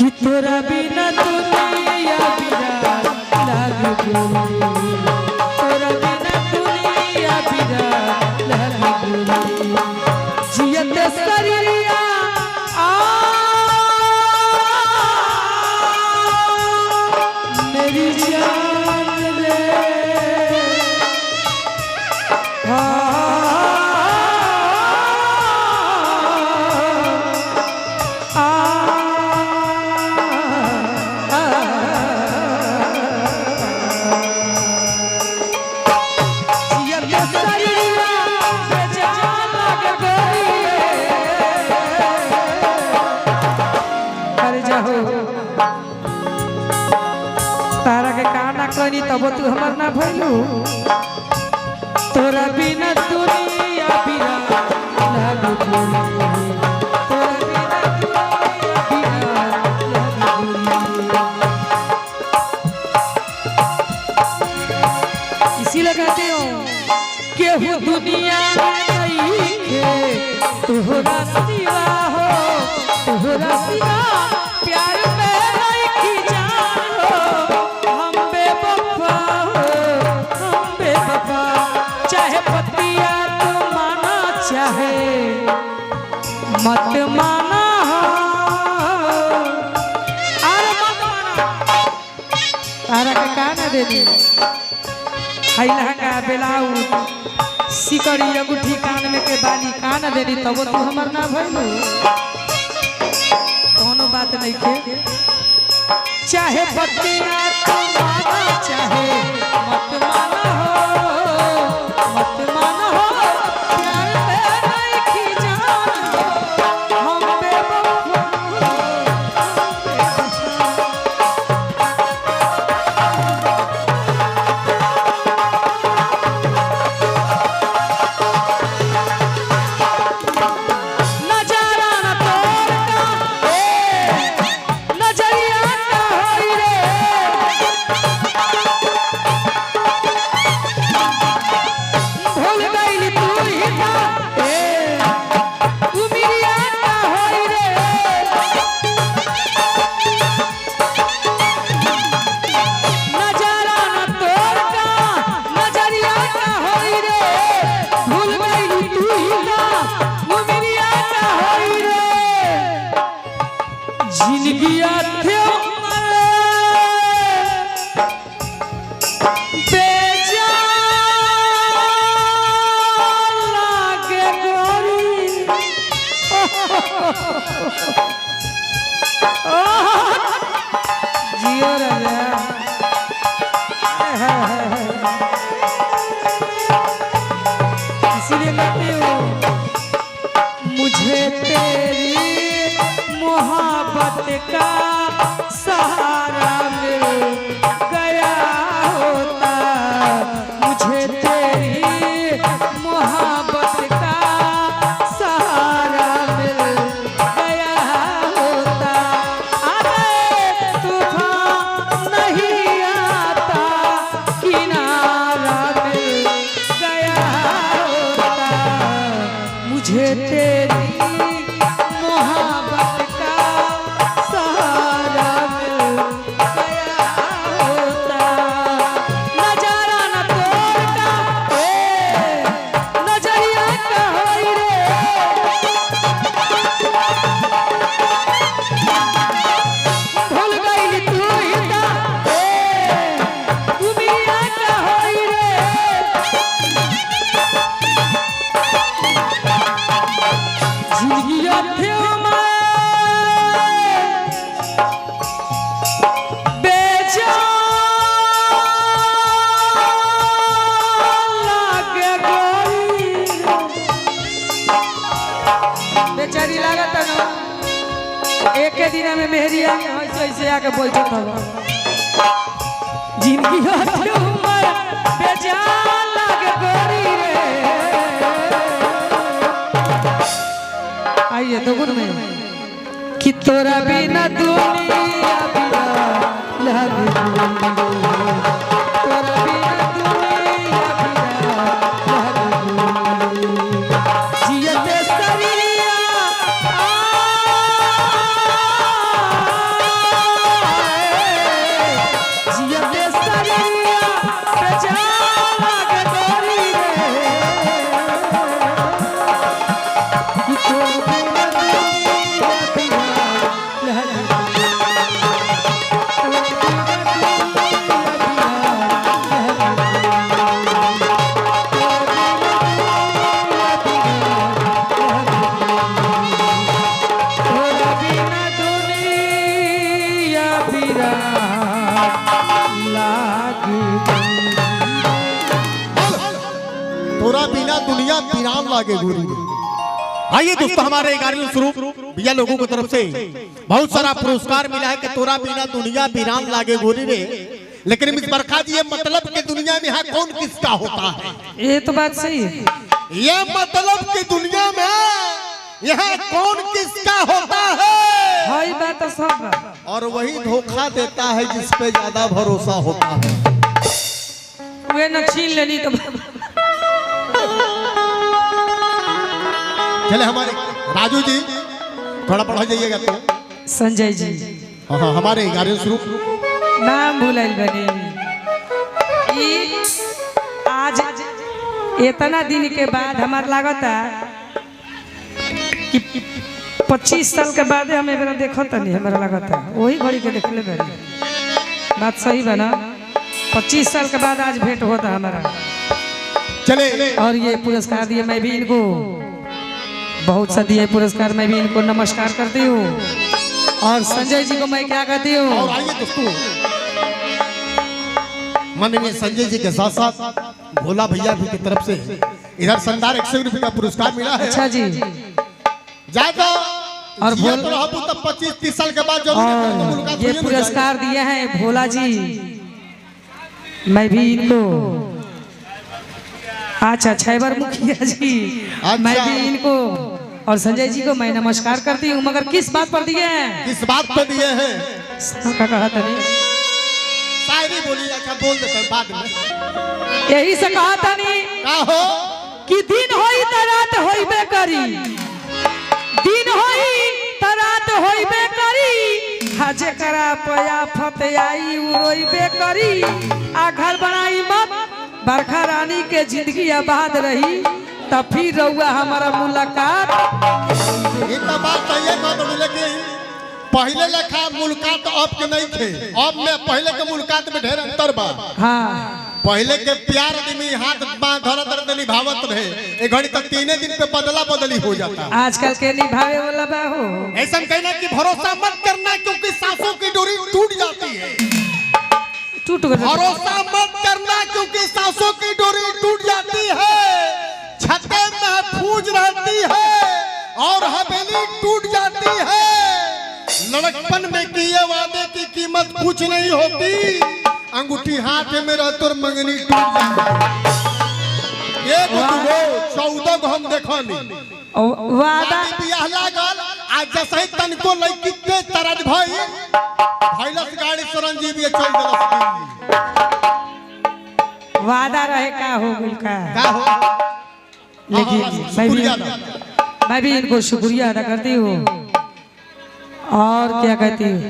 कि तोरा बिना दुनिया बिरान लागे तोरा बिना दुनिया बिरान लागे जियत शरीरिया मेरी जान रे तारा के काना कनी तब तू हमर ना भइलू तोरा बिना दुनिया बिरान लागे तोरा बिना दुनिया बिरान लागे इसीलिए कहते हो केहू दुनिया में नहीं है तोहरा सिवा हो तोहरा सिवा प्यार में नहीं की जान हो हम बेवफा हो हम बेवफा चाहे पतिया तो माना चाहे मत माना हो अरे मत माना तारा के काना दे दी हैला का ब्लाउज सिकड़ी अंगूठी कान में के बाली कान दे दी तब तू हमर ना भइलू कोनो बात नहीं के चाहे बतिया तो माना चाहे मत माना हो प्यार में नहीं की जान हो हम बेवफा जियो राजा इसीलिए कहते हो मुझे तेरी मोहब्बत का सहारा मिल गया होता मुझे तेरी मोहब्बत का सहारा मिल गया होता अरे तूफान नहीं आता किनारा मिल गया होता मुझे तेरी मोहब्बत का सहारा मिल गया होता नजारा न तोड़ता नजरिया का होई रे भूल गई तू ही था उमिया का होई रे जिंदगिया थे बेचारी लागत ना एक दिन में मेहरिया ऐसे ऐसे आके बैठत हवा जिंदगी बेजान लागे गोरी रे आइए तो गुण में कि तोरा बिना दुनिया बिरान लागे तोरा बिना दुनिया बिरान लागे जियते शरीरिया दुनिया वीरान लागे गोरी रे। आइए दोस्तों, हमारे 11वें स्वरूप भैया लोगों की तरफ से बहुत सारा पुरस्कार मिला है कि तोरा बिना दुनिया वीरान लागे गोरी रे। लेकिन इस बरखा जी ये मतलब कि दुनिया में यहाँ कौन किसका होता है? ये तो बात सही है। ये मतलब कि दुनिया में यहाँ कौन किसका होता है? वही बात तो सब। और वही धोखा देता है जिस पे ज्यादा भरोसा होता है। वे न छीन लेनी तो। चले हमारे राजू जी थोड़ा पढ़ा जाइएगा तो। संजय जी। हाँ, हमारे 11वें स्वरूप नाम भूलल बने। आज इतना दिन के बाद हमार लागता कि 25 साल के बाद हमें मेरा देखो तनी हमारा लागता वही घड़ी के देख ले बनी। बात सही बना। 25 साल के बाद आज भेंट होता हमारा। चले और ये पुरस्कार दिए, मैं भी इनको बहुत सा दिए पुरस्कार, मैं भी इनको नमस्कार करती हूँ। और संजय जी को मैं क्या कहती हूँ। और आइए दोस्तों, माननीय संजय जी के साथ साथ भोला भैया भी की तरफ से इधर शानदार 100 रुपये का पुरस्कार मिला है। अच्छा जी। ज्यादा और बोल तो 25-30 साल के बाद जरूर ये पुरस्कार दिए हैं भोला जी, मैं भी इनको। अच्छा छैबर मुखिया जी, मैं भी इनको और संजय जी को मैं नमस्कार करती हूँ। मगर किस बात पर दिए हैं? किस बात पर दिए हैं? कहा था नहीं, शायरी बोली। अच्छा बोल देते हैं बाद में। यही से कहा था नहीं का हो कि दिन होई त रात होइबे करी, दिन होई त रात होइबे करी। हाजे करा पया फत आई उरोइबे करी। आ घर बनाई मत, बरखा रानी के जिंदगी आबाद रही, तब फिर रहुआ हमारा मुलाकात। ये तो बात सही है कह, लेकिन पहले लेखा मुलाकात अब के नहीं थे। अब में पहले के मुलाकात में ढेर अंतर बा। हाँ, पहले के प्यार आदमी हाथ बांध धर धर निभावत रहे, एक घड़ी तक 3 दिन पे बदला बदली हो जाता। आजकल के निभावे वाला बा हो। ऐसा कहना कि भरोसा मत करना क्योंकि सांसों की डोरी टूट जाती है। टूट गई। भरोसा मत करना क्योंकि सांसों की डोरी टूट जाती है। छतें महफूज रहती है और हवेली टूट जाती है। लड़कपन में किए वादे की कीमत कुछ नहीं होती। अंगूठी हाथ में रहते और मंगनी टूट जाती है। 14 को हम देखनी वादा बियाह लागल। आज जैसे तनको लड़की के तरज भाई भैलस गाड़ी सरंजीव ये चल दिलस। वादा रहे का हो गइल का हो? लेकिन मैं भी इनको शुक्रिया अदा करती हूँ। और क्या कहती हूँ,